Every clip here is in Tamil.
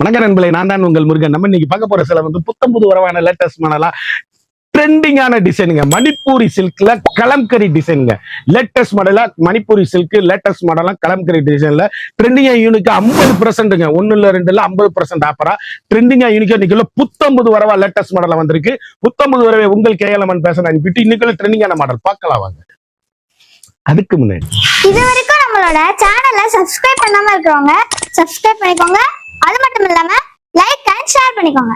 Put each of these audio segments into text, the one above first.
வணக்கம் நண்பர்களே, நான் தான் உங்கள் முருகன். நம்ம இன்னைக்கு பார்க்க போற சில புத்தம்புது வரவான லேட்டஸ்ட் மாடலா ட்ரெண்டிங்கான டிசைனுங்க. மணிப்பூரி சில்க்ல கலம்கரி டிசைனுங்க. லேட்டஸ்ட் மாடலா மணிப்பூரி சில்க் லேட்டஸ்ட் மாடலா கலம்கரி டிசைன்ல ட்ரெண்டிங்கா யூனிக்கா 50%ங்க. ஒண்ணுல ரெண்டுல 50% ஆஃபரா ட்ரெண்டிங்கா யூனிக்கா இன்னைக்குள்ள புத்தம்புது வரவா லேட்டஸ்ட் மாடலா வந்திருக்கு. புத்தம்புது வரவே உங்கள் கேஎல்எம்என் பேச அனுப்பிட்டு இன்னைக்குள்ள ட்ரெண்டிங்கான மாடல் பார்க்கலாம் வாங்க. அதுக்கு முன்னாடி இது வரைக்கும் நம்மளோட சேனலை சப்ஸ்கிரைப் பண்ணாம இருக்கிறவங்க சப்ஸ்கிரைப் பண்ணிக்கோங்க. அது மட்டும் இல்லாம லைக் அண்ட் ஷேர் பண்ணிக்கோங்க.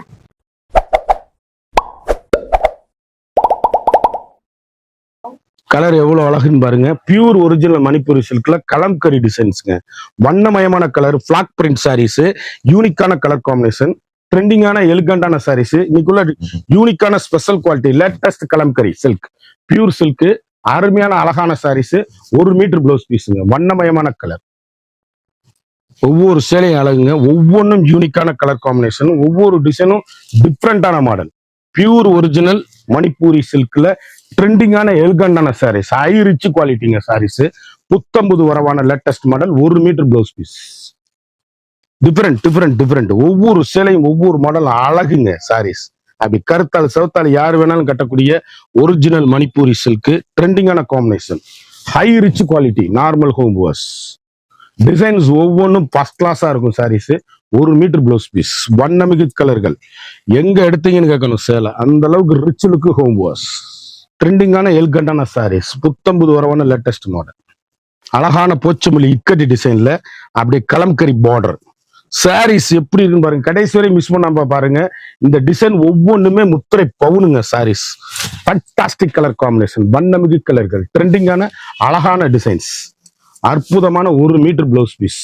கலர் எவ்வளவு அழகுன்னு பாருங்க. பியூர் ஒரிஜினல் மணிப்பூரி சில்க்ல கலம்கரி டிசைன்ஸ்ங்க. வண்ணமயமான கலர், பிளாக் பிரிண்ட் சாரீஸ், யூனிக்கான கலர் காம்பினேஷன், ட்ரெண்டிங்கான எலிகண்டான சாரீஸ், இன்னைக்குள்ள யூனிக்கான special quality latest kalamkari silk, pure silk, அருமையான அழகான சாரீஸ், 1 மீட்டர் பிளவுஸ் பீஸுங்க. வண்ணமயமான கலர், ஒவ்வொரு சேலையும் அழகுங்க. ஒவ்வொன்றும் யூனிக்கான கலர் காம்பினேஷன், ஒவ்வொரு டிசைனும் டிஃப்ரெண்டான மாடல். பியூர் ஒரிஜினல் மணிப்பூரி சில்க்ல ட்ரெண்டிங்கான எலிகண்டான சாரீஸ், ஹை ரிச் குவாலிட்டிங்க சாரீஸ். புத்தம்புது வரவான latest model, 1 metre blouse piece. Different ஒவ்வொரு சேலையும் ஒவ்வொரு மாடல் அழகுங்க சாரீஸ். அப்படி கருத்தால் சிவத்தால் யார் வேணாலும் கட்டக்கூடிய ஒரிஜினல் மணிப்பூரி சில்க், ட்ரெண்டிங்கான combination, high rich quality, normal home wash designs ஒவ்வொன்றும் ஃபர்ஸ்ட் கிளாஸா இருக்கும் சாரீஸ். 1 மீட்டர் பிளவுஸ் பீஸ், வண்ணமிகு கலர்கள். எங்க எடுத்தீங்கன்னு கேட்கணும் சேலை, அந்த அளவுக்கு ரிச் லுக்கு ஹோம் வாஷ். ட்ரெண்டிங்கான எல்கண்டான சாரீஸ், புத்தம்புது வரவான லேட்டஸ்ட் மாடல். அழகான போச்சமல்லி இக்கட்டி டிசைன்ல அப்படியே கலம்கரி பார்டர் சாரீஸ் எப்படி இருக்குன்னு பாருங்க. கடைசி வரை மிஸ் பண்ணாம பாருங்க. இந்த டிசைன் ஒவ்வொன்றுமே முத்திரை பவுனுங்க சாரீஸ். ஃபண்டாஸ்டிக் கலர் காம்பினேஷன், வண்ணமிகு கலர்கள், ட்ரெண்டிங்கான அழகான டிசைன்ஸ், அற்புதமான 1 மீட்டர் பிளவுஸ் பீஸ்.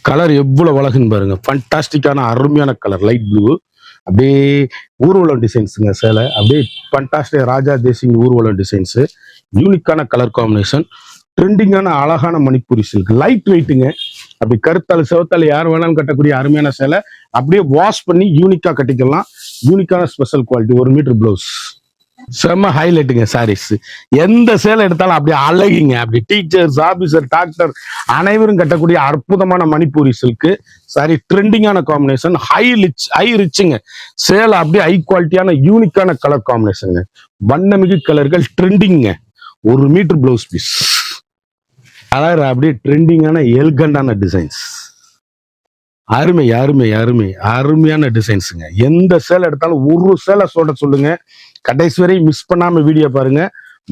கலர் எவ்வளவு அழகுன்னு பாருங்க. ஃபண்டாஸ்டிக்கான அருமையான கலர், லைட் ப்ளூ. அப்படியே ஊர்வலம் டிசைன்ஸுங்க சேலை. அப்படியே ஃபண்டாஸ்டிக் ராஜா தேசிங் ஊர்வலம் டிசைன்ஸ், யூனிக்கான கலர் காம்பினேஷன், ட்ரெண்டிங்கான அழகான மணிப்பூரி சில்க், லைட் வெயிட்டுங்க. அப்படி கருத்தால் சிவத்தால் யார் வேணாலும் கட்டக்கூடிய அருமையான சேலை. அப்படியே வாஷ் பண்ணி யூனிக்கா கட்டிக்கலாம். யூனிக்கான ஸ்பெஷல் குவாலிட்டி, 1 மீட்டர் பிளவுஸ். செம்ம ஹைலைட்டுங்க சாரீஸ். எந்த சேலை எடுத்தாலும் அப்படியே அழகிங்க. அப்படி டீச்சர்ஸ், ஆபீசர், டாக்டர் அனைவரும் கட்டக்கூடிய அற்புதமான மணிப்பூரி சில்க் சாரி. ட்ரெண்டிங்கான காம்பினேஷன், ஹை ரிச்சுங்க சேலை. அப்படியே ஹை குவாலிட்டியான யூனிக்கான கலர் காம்பினேஷனுங்க. வண்ணமிகு கலர்கள், ட்ரெண்டிங்க. 1 மீட்டர் பிளவுஸ் பீஸ். கலர் அப்படியே ட்ரெண்டிங்கான எல்கண்டான டிசைன்ஸ். அருமையான டிசைன்ஸுங்க. எந்த சேலை எடுத்தாலும் ஒரு சேலை சொல்லுங்க. கடைசி வரை மிஸ் பண்ணாம வீடியோ பாருங்க.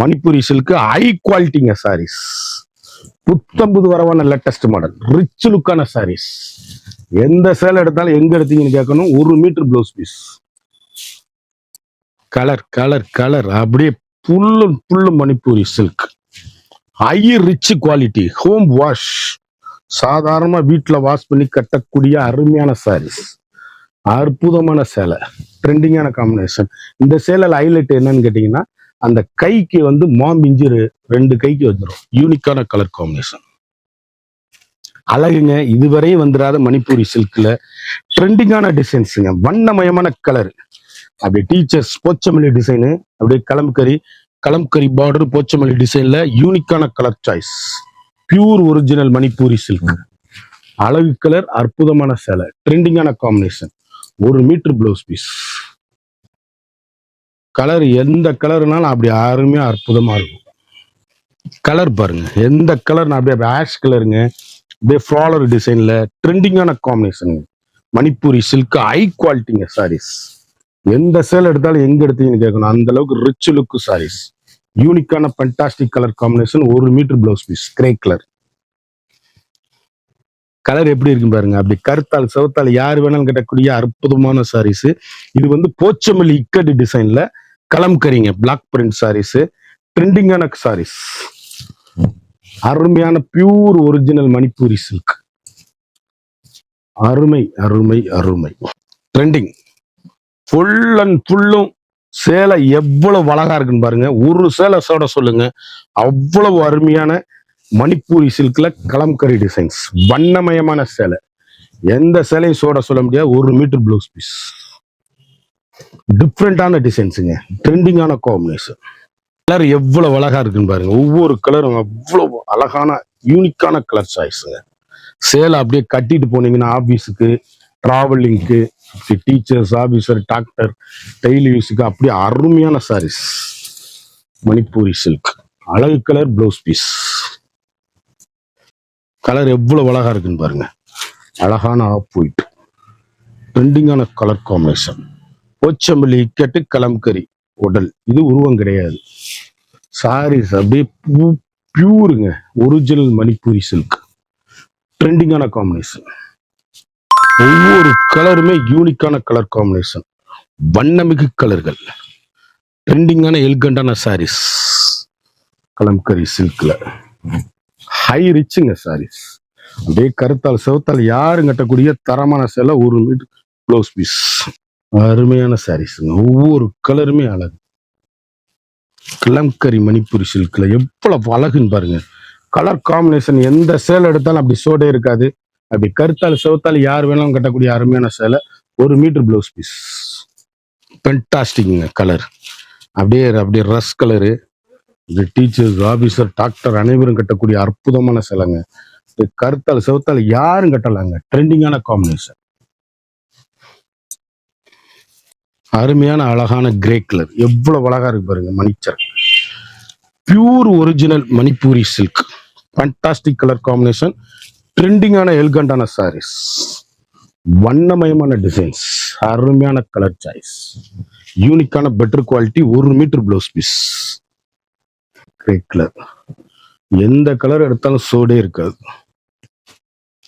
மணிப்பூரி சில்க் ஹை குவாலிட்டிங்க சாரீஸ். புத்தம்புது வரவான லேட்டஸ்ட் மாடல், ரிச் லுக்கான சாரீஸ். எந்த சேலை எடுத்தாலும் எங்க எடுத்தீங்கன்னு கேட்கணும். 1 மீட்டர் பிளவுஸ் பீஸ். கலர் அப்படியே புல்லு Manipuri silk, high rich quality, home wash. சாதாரணமா வீட்டுல வாஷ் பண்ணி கட்டக்கூடிய அருமையான சாரீஸ், அற்புதமான சேலை, ட்ரெண்டிங்கான காம்பினேஷன். இந்த சேலையில ஹைலைட் என்னன்னு கேட்டீங்கன்னா, அந்த கைக்கு மாம்பிஞ்சு 2 கைக்கு வந்துடும். யூனிக்கான கலர் காம்பினேஷன், அழகுங்க. இதுவரையும் வந்துடாத மணிப்பூரி சில்க்ல ட்ரெண்டிங்கான டிசைன்ஸுங்க. வண்ணமயமான கலர். அப்படி டீச்சர்ஸ் போச்சமல்லி டிசைனு, அப்படியே கலம்கரி பார்டர் போச்சமல்லி டிசைன்ல யூனிக்கான colour choice. Pure original Manipuri silk, அழகு கலர், அற்புதமான சேலை, ட்ரெண்டிங்கான combination, 1 metre blouse piece. Colour எந்த கலர்னாலும் அப்படி அருமையா அற்புதமா இருக்கும். கலர் பாருங்க, எந்த கலர் அப்படியே ஆஷ் கலருங்க. அப்படியே ஃப்ளாலர் டிசைன்ல ட்ரெண்டிங்கான காம்பினேஷன். மணிப்பூரி சில்க் ஹை குவாலிட்டிங்க சாரீஸ். எந்த சேலை எடுத்தாலும் எங்க எடுத்தீங்கன்னு கேட்கணும். அந்த அளவுக்கு ரிச் லுக் சாரீஸ். யூனிக்கான fantastic colour combination, 1 metre blouse piece. Grey colour. Colour எப்படி இருக்கு பாருங்க. அப்படி கருத்தால் சிவத்தால் யார் வேணாலும் கட்டக்கூடிய அற்புதமான சாரீஸ். இது போச்சமல்லி இக்கடி டிசைன்ல கலம்கரிங்க, பிளாக் பிரிண்ட் சாரீஸ், ட்ரெண்டிங்கான சாரீஸ். அருமையான பியூர் ஒரிஜினல் மணிப்பூரி சில்க். அருமை. ட்ரெண்டிங் ஃபுல் அண்ட் ஃபுல்லும் சேலை எவ்வளவு அழகா இருக்குன்னு பாருங்க. ஒரு சேலை சொல்லுங்க. அவ்வளவு அருமையான மணிப்பூரி சில்க்ல கலம்கரி டிசைன்ஸ், வண்ணமயமான சேலை. எந்த சேலையும் சொல்ல முடியாது. 1 மீட்டர் பிளவுஸ் பீஸ். டிஃப்ரெண்டான டிசைன்ஸுங்க, ட்ரெண்டிங்கான காம்பினேஷன். கலர் எவ்வளவு அழகா இருக்குன்னு பாருங்க. ஒவ்வொரு கலரும் அவ்வளவு அழகான யூனிக்கான கலர் சாய்ஸுங்க. சேலை அப்படியே கட்டிட்டு போனீங்கன்னா ஆபீஸுக்கு, டிராவலிங்க்கு, டீச்சர்ஸ், ஆபீசர், டாக்டர், டெய்லி யூஸுக்கு அப்படியே அருமையான சாரீஸ். மணிப்பூரி சில்க், அழகு கலர் பிளவுஸ் பீஸ். கலர் எவ்வளவு அழகா இருக்குன்னு பாருங்க. அழகான ஆஃப் ஒயிட், ட்ரெண்டிங்கான கலர் காம்பினேஷன். போச்சம்பள்ளி இக்கட்டு, கலம்கரி உடல். இது உருவம் கிடையாது. சாரீஸ் அப்படியே பியூருங்க. ஒரிஜினல் மணிப்பூரி சில்க், ட்ரெண்டிங்கான காம்பினேஷன். ஒவ்வொரு கலருமே யூனிக்கான கலர் காம்பினேஷன். வண்ணமிகு கலர்கள், ட்ரெண்டிங்கான எல்கண்டான சாரீஸ். கலம்கரி சில்க்ல ஹை ரிச்சுங்க சாரீஸ். அப்படியே கருத்தால் செவத்தால் யாரும் கட்டக்கூடிய தரமான சேலை, ஒரு மீட்டர் ப்ளவுஸ் பீஸ். அருமையான சாரீஸுங்க. ஒவ்வொரு கலருமே அழகு. கலம்கரி மணிப்பூரி சில்க்ல எவ்வளவு அழகுன்னு பாருங்க. கலர் காம்பினேஷன் எந்த சேலை எடுத்தாலும் அப்படி சோடே இருக்காது. அப்படி கருத்தால் செவத்தால் யார் வேணாலும் கட்டக்கூடிய அருமையான சேலை, ஒரு மீட்டர் ப்ளவுஸ் பீஸ். பென்டாஸ்டிக்ங்க கலர். அப்படியே அப்படியே ரஸ் கலரு. இது டீச்சர்ஸ், ஆபீசர், டாக்டர் அனைவரும் கட்டக்கூடிய அற்புதமான சேலைங்க. இது கருத்தால் செவத்தால் யாரும் கட்டலாங்க. ட்ரெண்டிங்கான காம்பினேஷன். அருமையான அழகான கிரே கலர். எவ்வளவு அழகா இருக்கு பாருங்க. மணிச்சர் pure original Manipuri silk. Fantastic colour combination. ட்ரெண்டிங்கான எல்கண்டான சாரீஸ். வண்ணமயமான டிசைன்ஸ், அருமையான கலர் சாய்ஸ், யூனிக்கான பெட்டர் குவாலிட்டி, ஒரு metre blouse piece. Grey colour. எந்த கலர் எடுத்தாலும் சோடே இருக்காது.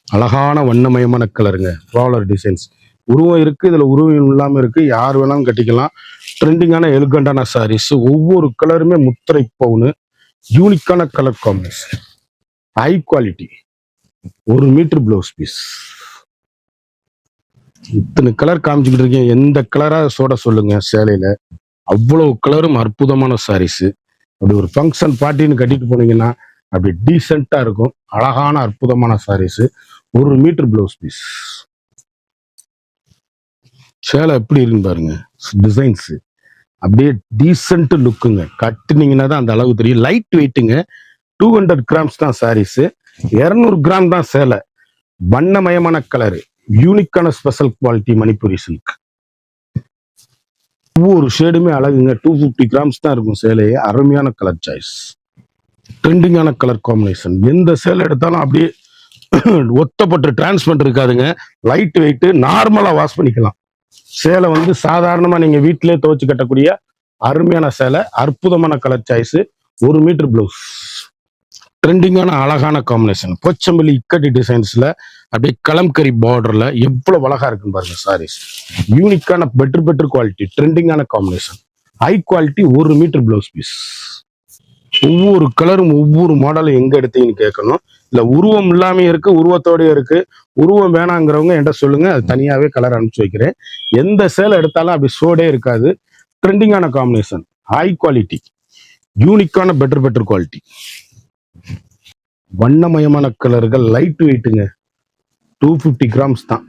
அழகான வண்ணமயமான கலருங்க. Flower designs. உருவம் இருக்கு, இதுல உருவம் இல்லாம இருக்கு. யார் வேணாலும் கட்டிக்கலாம். ட்ரெண்டிங்கான எலிகண்டான சாரீஸ். ஒவ்வொரு கலருமே முத்திரை பவுனு. யூனிக்கான கலர் காம்பினேஷன், ஹை குவாலிட்டி, ஒரு மீட்டர் ப்ளவுஸ் பீஸ். இத்தனை கலர் காமிச்சுக்கிட்டு இருக்கேன். எந்த கலரா சோட சொல்லுங்க சேலையில. அவ்வளவு கலரும் அற்புதமான சாரீஸ். அப்படி ஒரு ஃபங்க்ஷன் பார்ட்டின்னு கட்டிட்டு போனீங்கன்னா அப்படி டீசெண்டா இருக்கும். அழகான அற்புதமான சாரீஸ், ஒரு மீட்டர் ப்ளவுஸ் பீஸ். சேலை எப்படி இருக்குன்னு பாருங்க. டிசைன்ஸ் அப்படியே டீசென்ட் லுக்குங்க. கட்டுனீங்கன்னா தான் அந்த அளவு தெரியும். லைட் வெயிட்டுங்க. 200 கிராம்ஸ் தான் சாரீஸ். 200 கிராம் தான் சேலை. வண்ணமயமான கலரு, யூனிக்கான ஸ்பெஷல் குவாலிட்டி மணிப்பூரி சில்க். ஒவ்வொரு ஷேடுமே அழகுங்க. 250 கிராம்ஸ் தான் இருக்கும் சேலையே. அருமையான கலர் சாய்ஸ், ட்ரெண்டிங்கான கலர் காம்பினேஷன். எந்த சேலை எடுத்தாலும் அப்படியே ஒத்தப்பட்டு டிரான்ஸ்பரண்ட் இருக்காதுங்க. லைட் வெயிட், நார்மலா வாஷ் பண்ணிக்கலாம். சேலை வந்து சாதாரணமா நீங்க வீட்டிலே துவைச்சு கட்டக்கூடிய அருமையான சேலை. அற்புதமான கலர் சாய்ஸ், ஒரு மீட்டர் பிளவுஸ். ட்ரெண்டிங்கான அழகான காம்பினேஷன். போச்சம்பள்ளி இக்கட்டி டிசைன்ஸ்ல அப்படியே கலம்கரி பார்டர்ல எவ்வளவு அழகா இருக்குன்னு பாருங்க சாரீஸ். யூனிக்கான பெட்டர் குவாலிட்டி, ட்ரெண்டிங்கான காம்பினேஷன், ஹை குவாலிட்டி, ஒரு மீட்டர் பிளவுஸ் பீஸ். ஒவ்வொரு கலரும் ஒவ்வொரு மாடலும் எங்க எடுத்தீங்கன்னு கேட்கணும். இல்ல உருவம் இல்லாம இருக்கு, உருவத்தோடய இருக்கு. உருவம் வேணாங்கிறவங்க என்கிட்ட சொல்லுங்க, அது தனியாவே கலர் அனுப்பிச்சு வைக்கிறேன். எந்த சேலை எடுத்தாலும் அப்படி சோடே இருக்காது. ட்ரெண்டிங்கான காம்பினேஷன், ஹை குவாலிட்டி, யூனிக்கான பெட்டர் குவாலிட்டி. வண்ணமயமான கலர்கள், லைட் வெயிட்டுங்க. 250 கிராம்ஸ் தான்.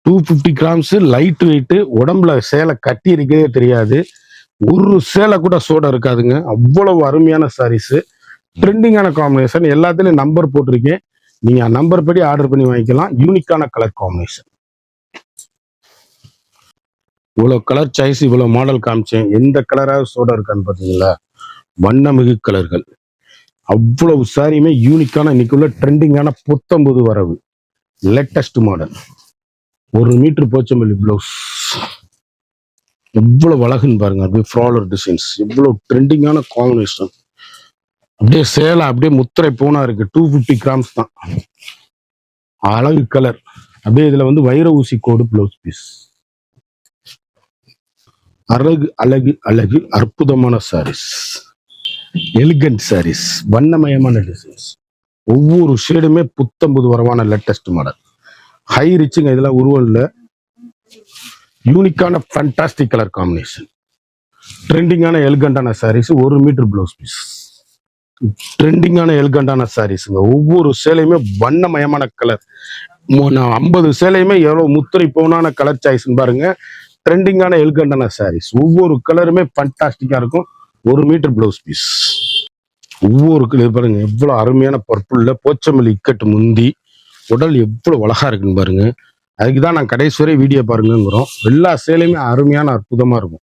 250 கிராம்ஸ் லைட் வெயிட். உடம்புல சேலை கட்டி இருக்கவே தெரியாது. ஒரு சேலை கூட சோட இருக்காதுங்க. அவ்வளவு அருமையான சாரீஸ், ட்ரெண்டிங்கான காம்பினேஷன். எல்லாத்துலயும் நம்பர் போட்டிருக்கேன். நீங்க நம்பர் படி ஆர்டர் பண்ணி வாங்கிக்கலாம். யூனிக்கான கலர் காம்பினேஷன். இவ்வளவு கலர் சாய்ஸ், இவ்வளவு மாடல் காமிச்சேன். எந்த கலராக சோட இருக்கான்னு பாத்தீங்களா? வண்ணமிகு கலர்கள். அவ்வளவு சாரியுமே யூனிக்கான, இன்னைக்குள்ள ட்ரெண்டிங்கான புத்தம்புது வரவு, லேட்டஸ்ட் மாடல். ஒரு மீட்டர் போச்சம்பள்ளி பிளவுஸ். எவ்வளவு அழகுன்னு பாருங்க. அப்படியே ஃப்ளாவர் டிசைன்ஸ், எவ்வளவு ட்ரெண்டிங்கான காம்பினேஷன். அப்படியே சேலை அப்படியே முத்திரை போனா இருக்கு. 250 கிராம்ஸ் தான். அழகு கலர். அப்படியே இதுல வந்து வைர ஊசி கோடு பிளவுஸ் பீஸ். அழகு அழகு அழகு, அற்புதமான சாரீஸ், எலிகன்ட் சாரீஸ், வண்ணமயமான டிசைன்ஸ். ஒவ்வொரு ஷேடுமே புத்தம்புது வரவான லேட்டஸ்ட் மாடல். ஹை ரிச்சுங்க. இதெல்லாம் உருவம் இல்லை. யூனிக்கான ஃபண்டாஸ்டிக் கலர் காம்பினேஷன். ட்ரெண்டிங்கான எலிகண்டான சாரீஸ், ஒரு மீட்டர் பிளவுஸ் பீஸ். ட்ரெண்டிங்கான எலிகண்டான சாரீஸுங்க. ஒவ்வொரு சேலையுமே வண்ணமயமான கலர். 50 சேலையுமே எவ்வளவு முத்திரை போனான கலர் சாய்ஸ் பாருங்க. ட்ரெண்டிங்கான எலிகண்டான சாரீஸ். ஒவ்வொரு கலருமே ஃபண்டாஸ்டிக்கா இருக்கும். ஒரு மீட்டர் பிளவுஸ் பீஸ். ஒவ்வொரு கலர் பாருங்க எவ்வளவு அருமையான பர்பிள்ல போச்சமல்லி இக்கட்டு முந்தி. உடல் எவ்வளவு அழகா இருக்குன்னு பாருங்க. அதுக்கு தான் நான் கடைசி வரை வீடியோ பாருங்கிறோம். எல்லா சேலையுமே அருமையான அற்புதமா இருக்கும்.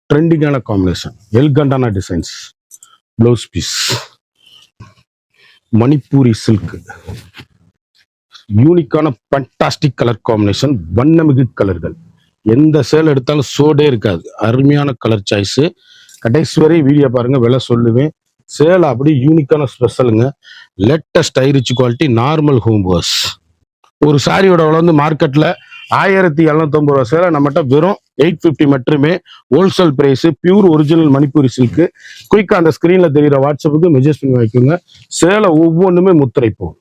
ட்ரெண்டிங்கான காம்பினேஷன், எல்கண்டான designs, blouse piece, Manipuri silk, யூனிக்கான ஃபண்டாஸ்டிக் கலர் காம்பினேஷன், வண்ணமிகு கலர்கள். எந்த சேல் எடுத்தாலும் சோடே இருக்காது. அருமையான கலர் சாய்ஸ். கடைசி வரை வீடியோ பாருங்க, விலை சொல்லுவேன். சேல் அப்படி யூனிக்கான ஸ்பெஷலுங்க. Latest rich quality normal home wash. ஒரு சாரியோட விலை வந்து மார்க்கெட்ல 1750 ரூபா சேலை நம்மகிட்ட வெறும் 850 மட்டுமே. Wholesale price, pure original Manipuri silk. குயிக்கா அந்த ஸ்கிரீன்ல தெரியுற வாட்ஸ்அப்புக்கு மெசேஜ் பண்ணி வைக்குங்க. சேலை ஒவ்வொன்றுமே முத்திரை போகும்.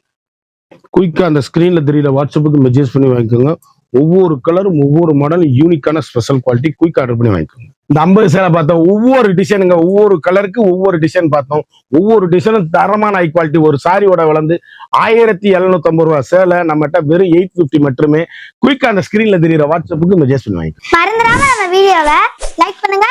குயிக்கா அந்த ஸ்கிரீன்ல தெரியுற வாட்ஸ்அப்புக்கு மெசேஜ் பண்ணி வாங்கிக்கோங்க. ஒவ்வொரு கலரும் ஒவ்வொரு மாடலும் யூனிக்கான ஸ்பெஷல் குவாலிட்டி. குயிக் ஆர்டர் பண்ணி வாங்கிக்கோங்க. இந்த 50 சேலை பார்த்தோம், ஒவ்வொரு டிசைனுங்க, ஒவ்வொரு கலருக்கு ஒவ்வொரு டிசைன் பார்த்தோம். ஒவ்வொரு டிசைனும் தரமான ஹை குவாலிட்டி. ஒரு சாரியோட வளர்ந்து 1750 ரூபா சேலை நம்மகிட்ட வெறும் 850 மட்டுமே. குயிக்கா அந்த ஸ்கிரீன்ல தெரியுற வாட்ஸ்அப்புக்கு மெசேஜ் பண்ணி வாங்கிக்கோங்க. மறந்துடாம நம்ம வீடியோவை லைக் பண்ணுங்க,